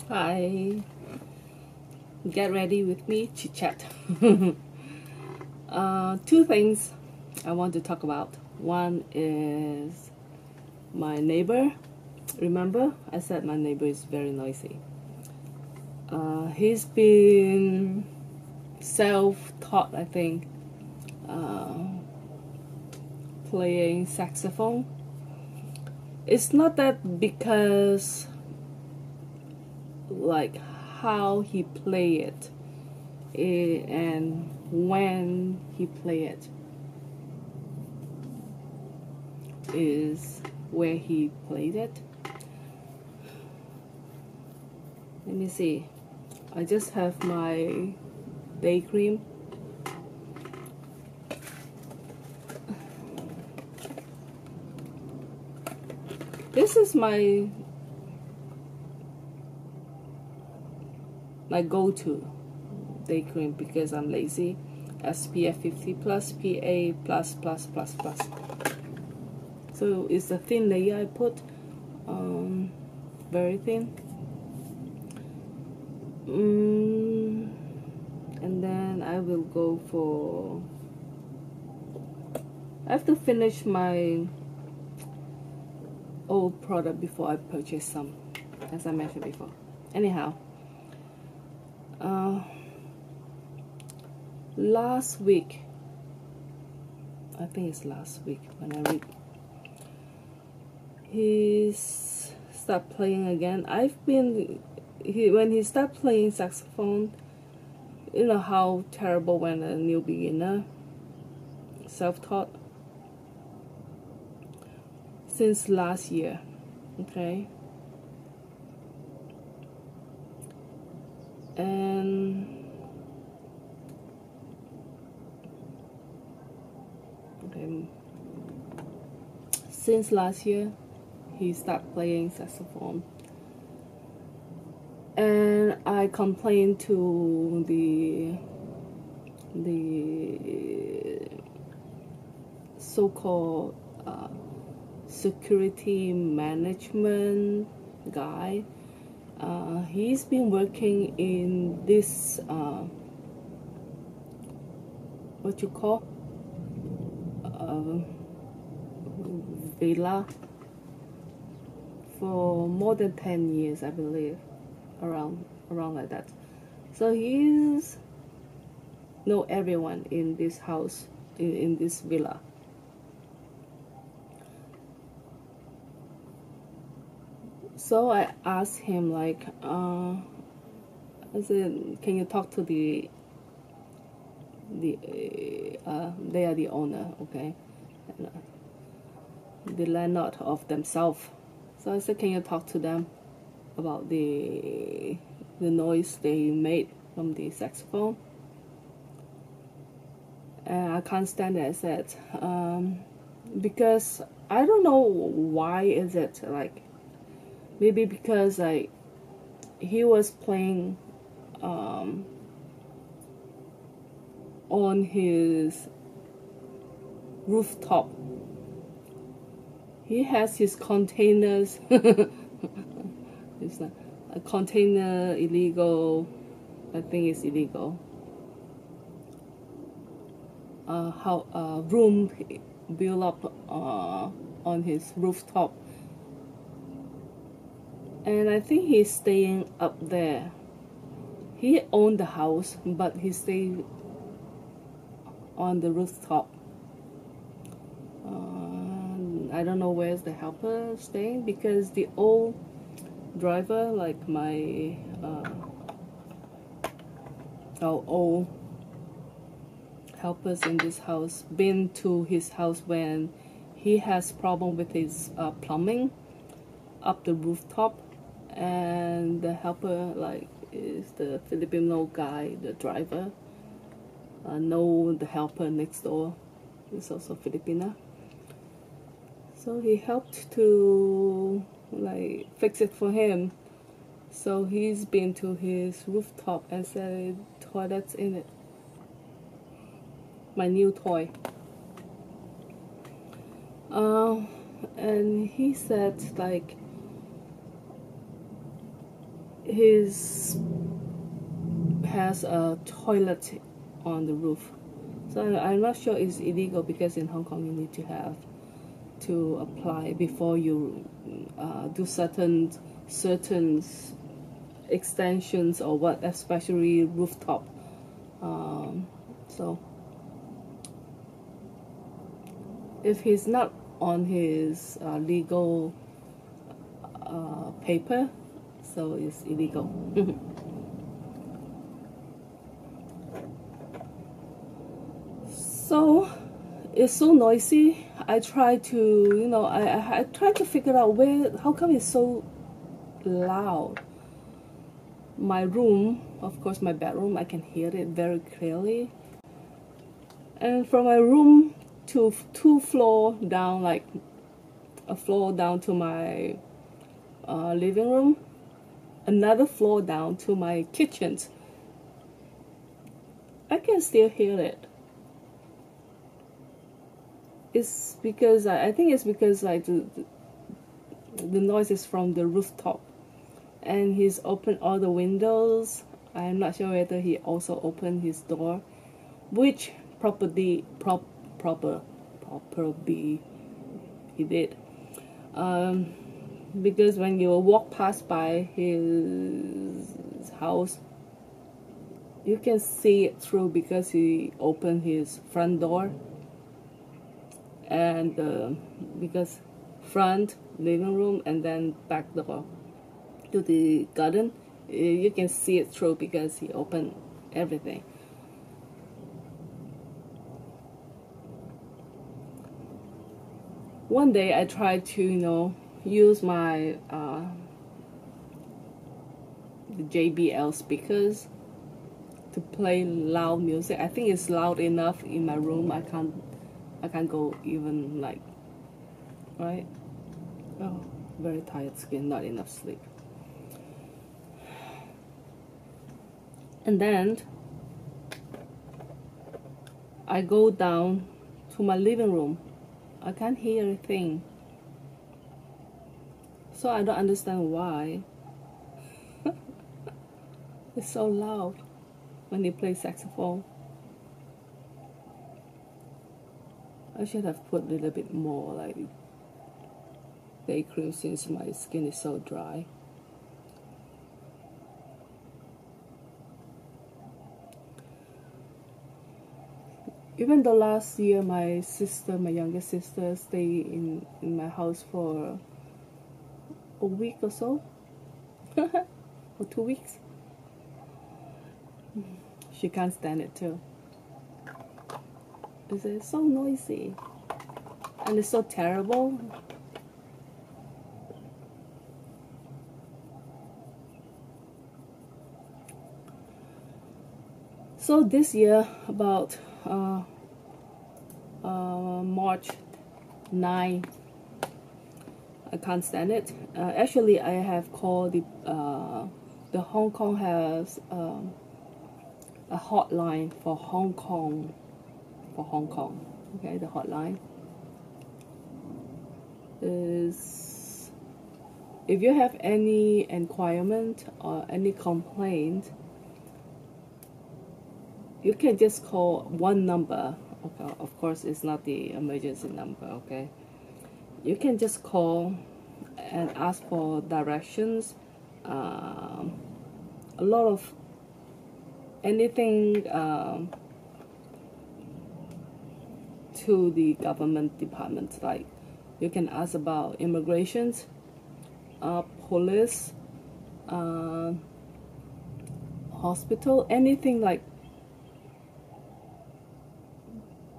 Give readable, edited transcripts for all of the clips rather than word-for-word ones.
Hi, get ready with me, chit chat. Two things I want to talk about. One is my neighbor. Remember, I said my neighbor is very noisy. He's been self-taught, I think, playing saxophone. It's not that because like how he play it and when he play it is where he played it. Let me see. I just have my day cream. This is my go-to day cream because I'm lazy. SPF 50 plus, PA plus plus plus plus. So it's a thin layer I put, very thin. And then I will go for, I have to finish my old product before I purchase some, as I mentioned before. Anyhow, last week, I think it's last week when I read, he started playing again. When he started playing saxophone, you know how terrible when a new beginner, self-taught, since last year, okay? And okay, since last year, he started playing saxophone. And I complained to the so-called security management guy. He's been working in this what you call villa for more than 10 years, I believe, around like that. So he's know everyone in this house, in this villa. So I asked him, like, I said, can you talk to they are the owner, okay, and, the landlord of themselves. So I said, can you talk to them about the noise they made from the saxophone? And I can't stand it. I said, because I don't know why is it, like, maybe because he was playing on his rooftop. He has his containers. It's not a container illegal. I think it's illegal. Room built up on his rooftop, and I think he's staying up there. He owned the house, but he stayed on the rooftop. I don't know where's the helper staying, because the old driver, like my our old helpers in this house, been to his house when he has problem with his plumbing up the rooftop, and the helper, like, is the Filipino guy, the driver. Know the helper next door is also Filipina. So he helped to, like, fix it for him. So he's been to his rooftop and said toilets in it. My new toy. And he said, like, his has a toilet on the roof. So I'm not sure it's illegal, because in Hong Kong you need to have to apply before you do certain extensions or what, especially rooftop. So if he's not on his legal paper, so it's illegal. So it's so noisy. I try to, you know, I try to figure out how come it's so loud. My room, of course, my bedroom, I can hear it very clearly. And from my room to two floor down, like a floor down to my living room, another floor down to my kitchen, I can still hear it. It's because I think it's because like the noise is from the rooftop, and he's opened all the windows. I'm not sure whether he also opened his door, which probably he did. Because when you walk past by his house, you can see it through, because he opened his front door, and because front, living room, and then back door to the garden, you can see it through because he opened everything. One day I tried to, you know, use my the JBL speakers to play loud music. I think it's loud enough in my room. I can't go even like, right? Oh, very tired skin, not enough sleep. And then I go down to my living room. I can't hear a thing. So I don't understand why it's so loud when they play saxophone. I should have put a little bit more like day cream, since my skin is so dry. Even though last year my younger sister, stayed in my house for a week or so, or 2 weeks. She can't stand it too. It's so noisy, and it's so terrible. So this year, about March 9, I can't stand it. Actually, I have called the Hong Kong has a hotline for Hong Kong. Okay, the hotline is, if you have any inquirement or any complaint, you can just call one number. Okay, of course, it's not the emergency number. Okay, you can just call and ask for directions. A lot of anything to the government departments, like you can ask about immigrations, police, hospital, anything like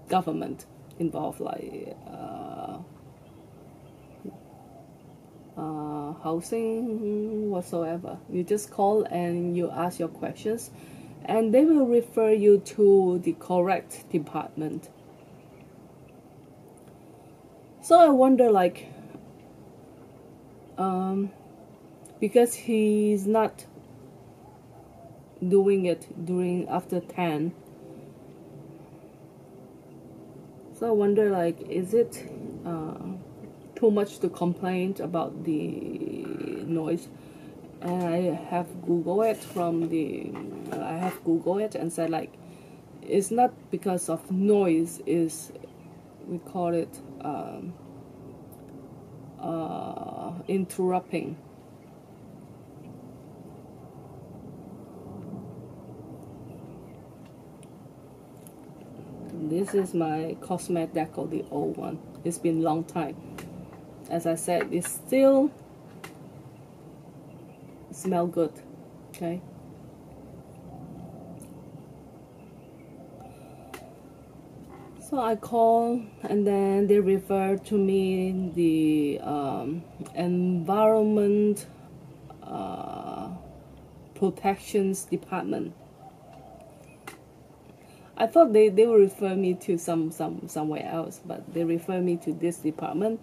government involved, like housing, whatsoever. You just call and you ask your questions, and they will refer you to the correct department. So I wonder, like, because he's not doing it after 10. So I wonder, like, is it too much to complain about the noise? And I have Googled it and said like, it's not because of noise, is we call it interrupting. This is my Cosmet Deco, the old one. It's been a long time. As I said, it still smell good. Okay. So I call, and then they refer to me the environment protections department. I thought they would refer me to somewhere else, but they refer me to this department.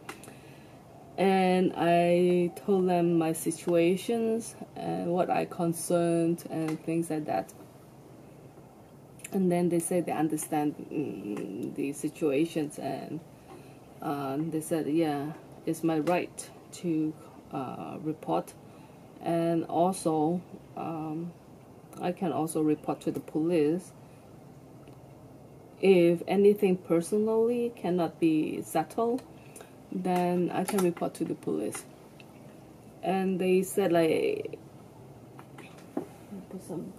And I told them my situations and what I concerned and things like that. And then they said they understand the situations, and they said, yeah, it's my right to report, and also I can also report to the police if anything personally cannot be settled. Then I can report to the police. And they said like, put some.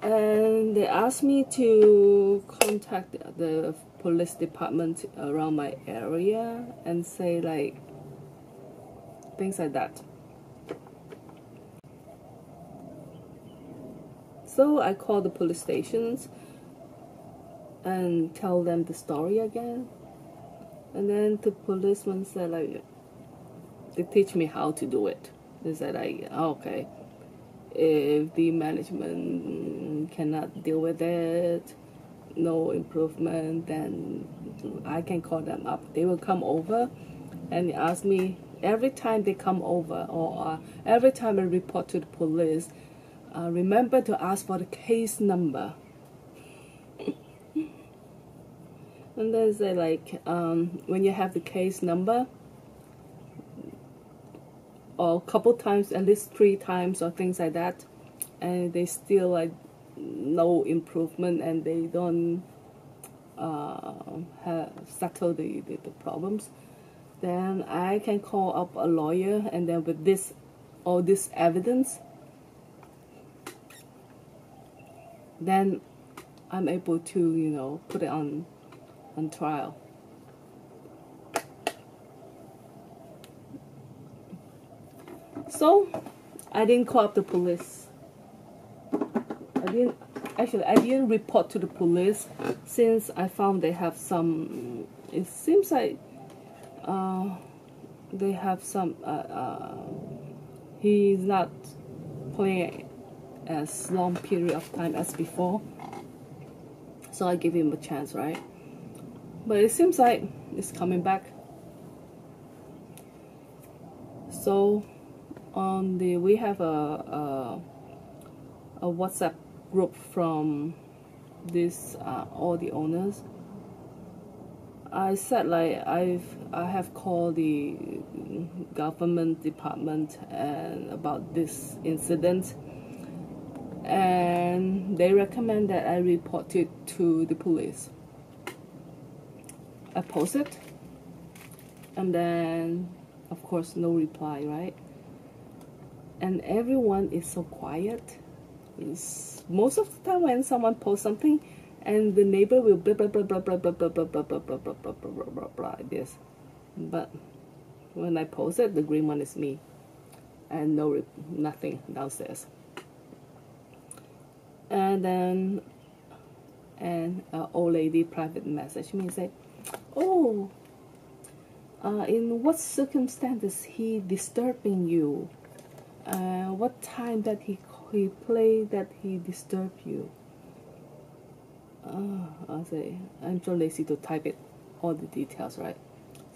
And they asked me to contact the police department around my area and say like things like that. So I called the police stations and tell them the story again. And then the policeman said like, they teach me how to do it. They said like, okay, if the management cannot deal with it, no improvement, then I can call them up. They will come over and ask me every time they come over, or every time I report to the police, remember to ask for the case number. And they say like, when you have the case number, or a couple times, at least 3 times or things like that, and they still like no improvement, and they don't have settled the problems, then I can call up a lawyer, and then with all this evidence, then I'm able to put it on trial. So I didn't call up the police. I didn't report to the police, since I found they have some, it seems like they have some, he's not playing as long period of time as before, so I give him a chance, right? But it seems like it's coming back. So we have a WhatsApp group from this all the owners. I said like I have called the government department and about this incident, and they recommend that I report it to the police. I post it, and then of course no reply, right? And everyone is so quiet. Most of the time when someone posts something, and the neighbor will blah blah blah blah blah blah blah blah blah blah blah blah blah blah blah blah this. But when I post it, the green one is me, and nothing downstairs. And then an old lady private message me and say, oh, in what circumstances he disturbing you? What time that he played that he disturbed you? I say, I'm so lazy to type it, all the details, right?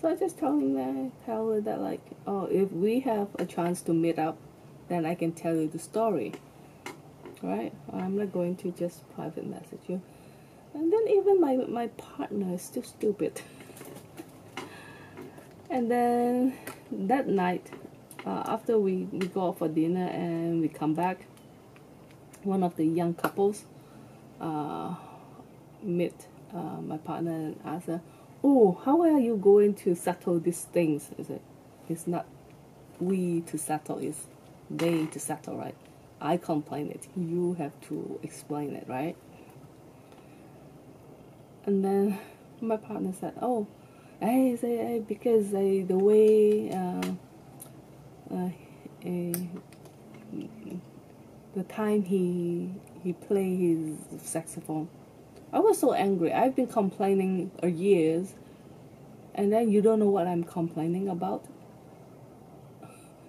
So I just tell her that like, oh, if we have a chance to meet up, then I can tell you the story, right? I'm not going to just private message you. And then even my partner is still stupid. And then that night, after we go out for dinner and we come back, one of the young couples meet my partner and asked her, "Oh, how are you going to settle these things?" I said, "It's not we to settle, it's they to settle, right? I complain it, you have to explain it, right?" And then my partner said, "Oh, because the way the time he play his saxophone." I was so angry. I've been complaining for years, and then you don't know what I'm complaining about,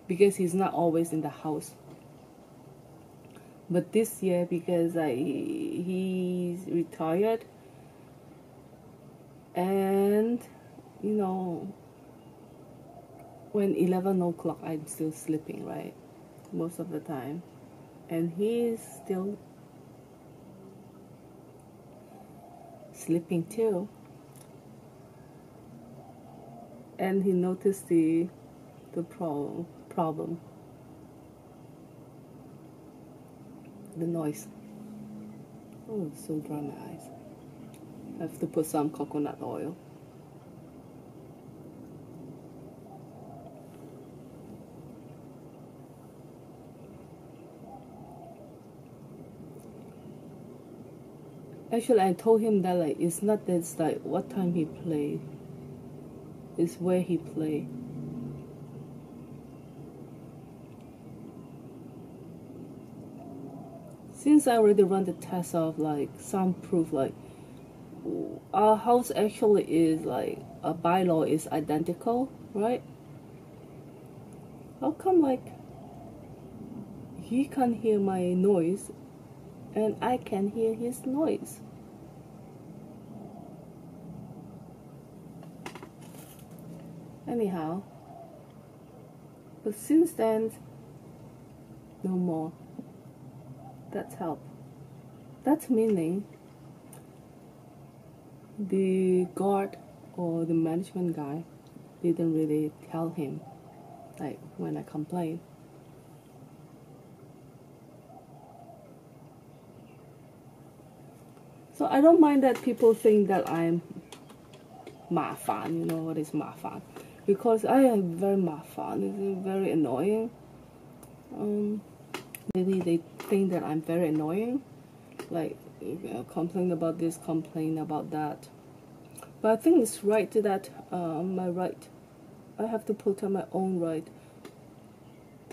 because he's not always in the house. But this year, because he's retired, and you know, when 11 o'clock I'm still sleeping, right, most of the time, and he's still sleeping too, and he noticed the problem, the noise. Oh, it's so dry my eyes. I have to put some coconut oil. Actually, I told him that like it's not that like what time he play, it's where he play. Since I already run the test of like some proof, like our house actually is like a bylaw is identical, right? How come like he can't hear my noise and I can hear his noise? Anyhow, but since then, no more. That's help. That's meaning the guard or the management guy didn't really tell him, like when I complained. So I don't mind that people think that I'm 麻烦, you know what is 麻烦? Because I am very 麻烦, it's very annoying. Maybe they think that I'm very annoying, like complain about this, complain about that. But I think it's right that my right. I have to protect my own right.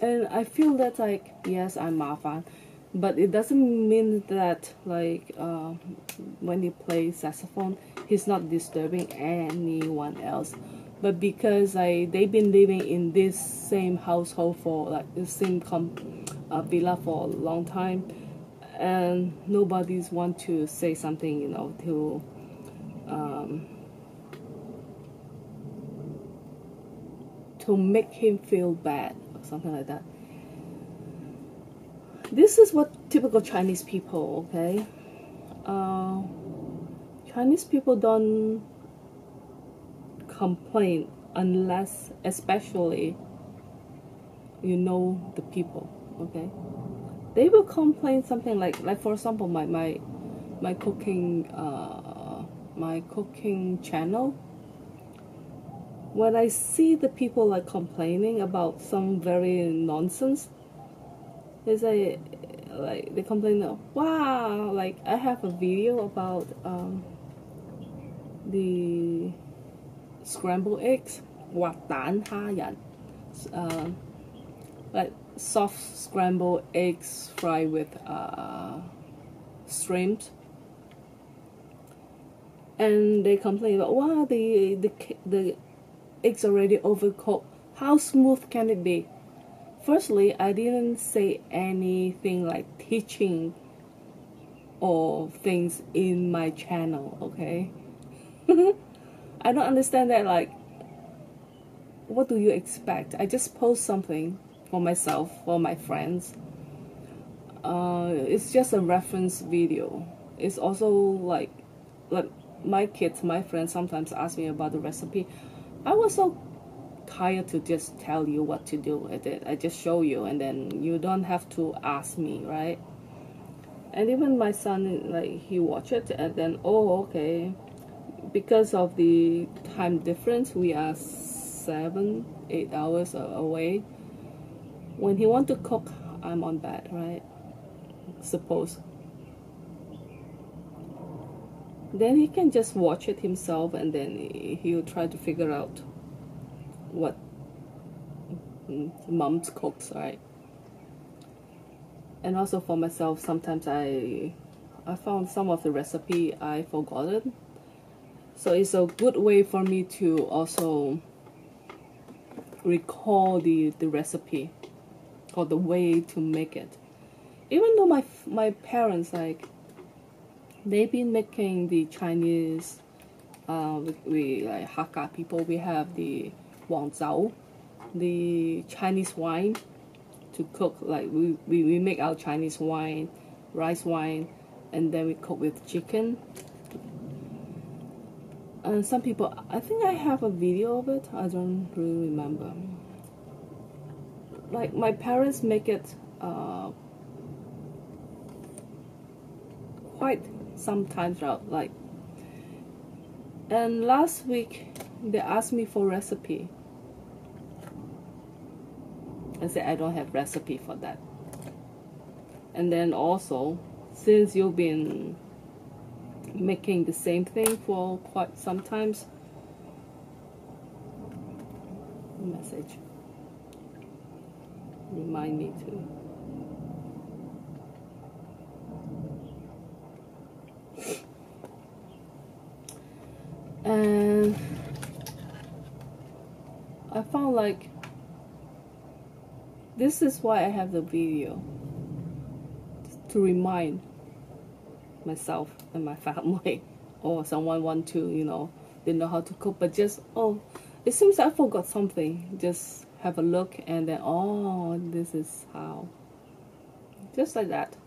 And I feel that like, yes, I'm 麻烦, but it doesn't mean that like when he plays saxophone, he's not disturbing anyone else. But because they've been living in this same household for like the same villa for a long time, and nobody's want to say something, you know, to make him feel bad or something like that. This is what typical Chinese people, okay? Chinese people don't complain unless, especially, you know the people, okay? They will complain something like for example, my cooking channel. When I see the people like complaining about some very nonsense, they say like they complain, wow, like I have a video about the scrambled eggs, 滑蛋蝦仁, like soft scrambled eggs fried with shrimp, and they complain about, wow, the eggs already overcooked. How smooth can it be? Firstly, I didn't say anything like teaching or things in my channel, okay? I don't understand that, like, what do you expect? I just post something for myself, for my friends. It's just a reference video. It's also like my kids, my friends sometimes ask me about the recipe. I was so tired to just tell you what to do with it. I just show you, and then you don't have to ask me, right? And even my son, like, he watch it, and then, oh, okay, because of the time difference, we are 7-8 hours away. When he want to cook, I'm on bed, right? Suppose. Then he can just watch it himself, and then he'll try to figure out what mom's cooks, right? And also for myself, sometimes I found some of the recipe I forgotten, so it's a good way for me to also recall the recipe or the way to make it. Even though my parents, like, they've been making the Chinese, we like Hakka people, we have the Wang Zhao, the Chinese wine to cook. Like, we make our Chinese wine, rice wine, and then we cook with chicken. And some people, I think I have a video of it, I don't really remember. Like, my parents make it quite sometimes out, like, and last week they asked me for recipe. I said I don't have recipe for that. And then also, since you've been making the same thing for quite some times, message remind me to. And I found, like, this is why I have the video, to remind myself and my family, or someone want to, they know how to cook, but just, oh, it seems I forgot something, just have a look, and then, oh, this is how, just like that.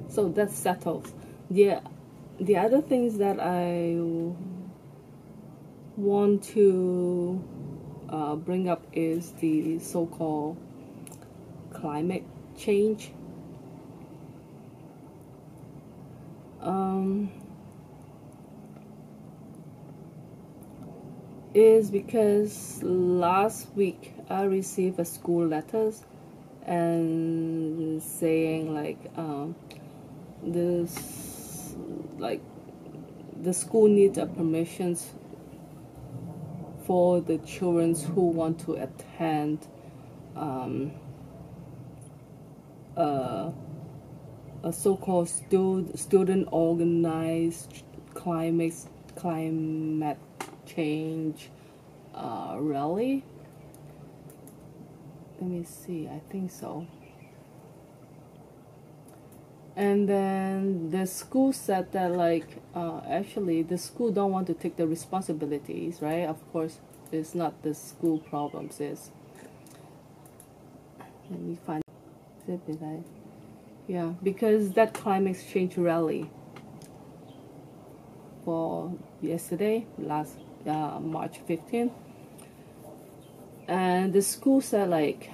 So that settles. Yeah, the other things that I want to bring up is the so-called climate change. Is because last week I received a school letters and saying, like, this, like, the school needs a permissions for the children who want to attend a so-called student organized climate change rally. Let me see, I think so. And then the school said that, like, actually the school don't want to take the responsibilities, right? Of course, it's not the school problems. Is, let me find it. Yeah, because that climate change rally for yesterday, last March 15th, and the school said, like,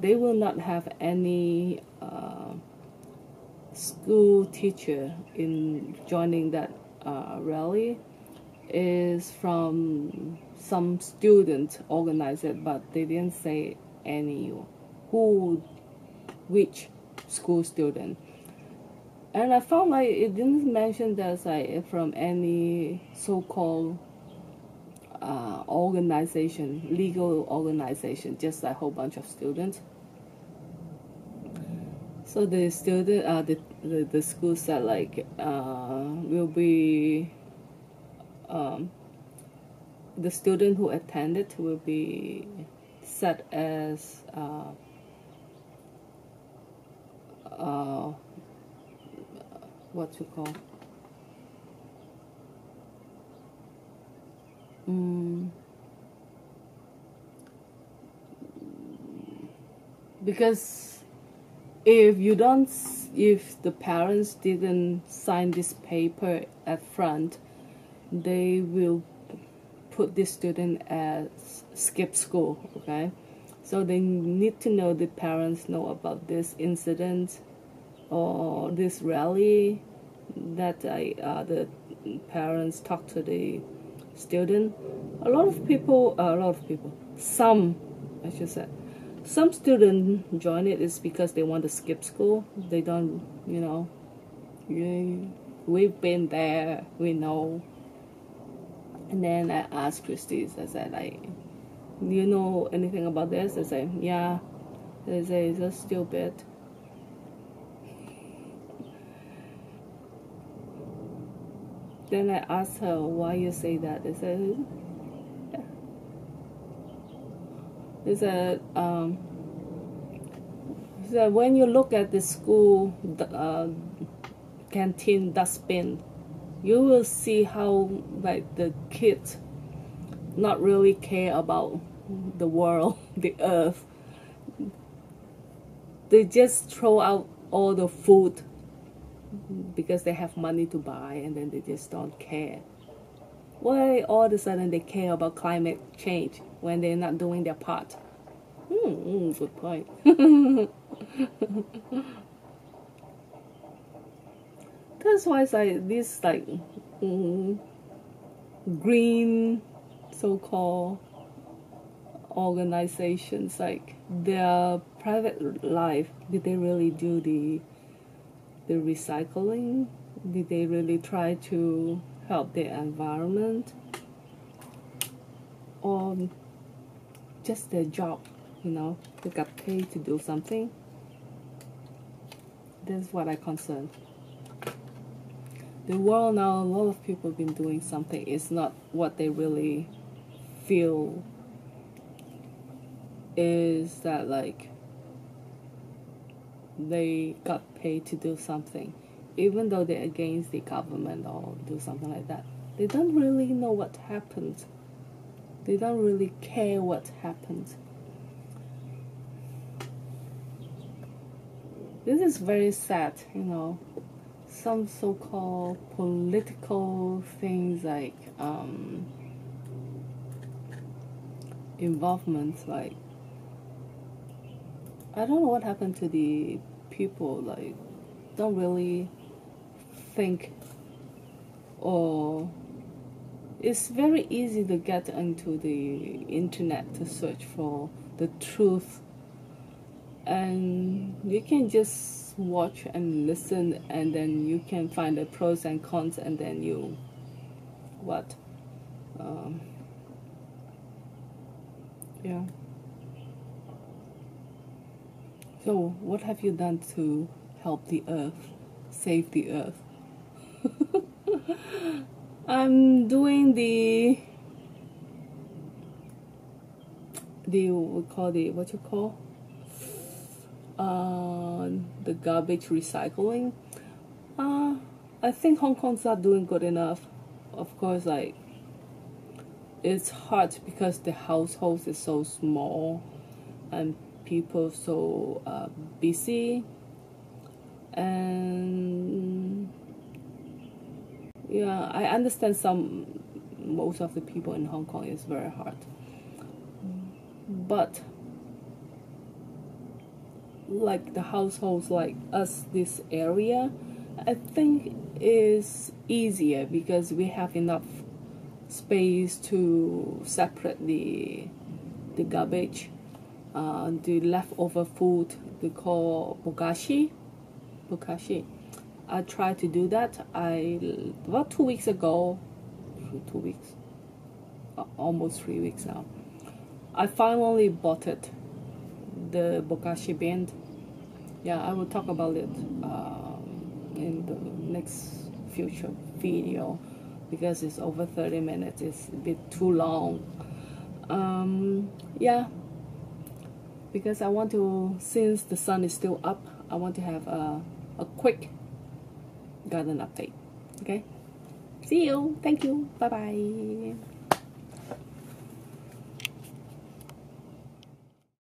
they will not have any school teacher in joining that rally. Is from some student organized it, but they didn't say any which school student. And I found, like, it didn't mention that, like, from any so-called organization, legal organization, just a whole bunch of students. So the student, the school said, like, will be, the student who attended will be set as what you call because if the parents didn't sign this paper at front, they will put this student as skip school. Okay, so they need to know, the parents know about this incident or this rally that the parents talk to the student. Some, I should say, some students join it is because they want to skip school. They don't, we've been there, we know. And then I asked Christy, I said, do you know anything about this? I said, yeah. They say, it's just stupid. Then I asked her, why you say that? They said, yeah. They said, when you look at the school canteen dustbin, you will see how like the kids not really care about the world, the earth. They just throw out all the food because they have money to buy, and then they just don't care. Why all of a sudden they care about climate change when they're not doing their part? Good point. That's why it's like this green so-called organizations, like their private life, did they really do the recycling? Did they really try to help the environment? Or just their job, they got paid to do something? That's what I'm concerned. The world now, a lot of people have been doing something. It's not what they really feel is that like they got paid to do something, even though they're against the government or do something like that. They don't really know what happened. They don't really care what happened. This is very sad, some so-called political things like involvement, like I don't know what happened to the people, like don't really think, or it's very easy to get into the internet to search for the truth, and you can just watch and listen, and then you can find the pros and cons, and then you yeah. So what have you done to help the earth, save the earth? I'm doing the the garbage recycling. I think Hong Kong's not doing good enough. Of course, like it's hard because the household is so small and people so busy, and yeah, I understand most of the people in Hong Kong is very hard, but like the households like us, this area, I think is easier because we have enough space to separate the garbage, the leftover food they call bokashi. I tried to do that. About 2 weeks ago, almost 3 weeks now, I finally bought it, the bokashi bin. Yeah, I will talk about it in the next future video because it's over 30 minutes. It's a bit too long. Yeah, because I want to, since the sun is still up, I want to have a quick garden update. Okay, see you. Thank you. Bye bye.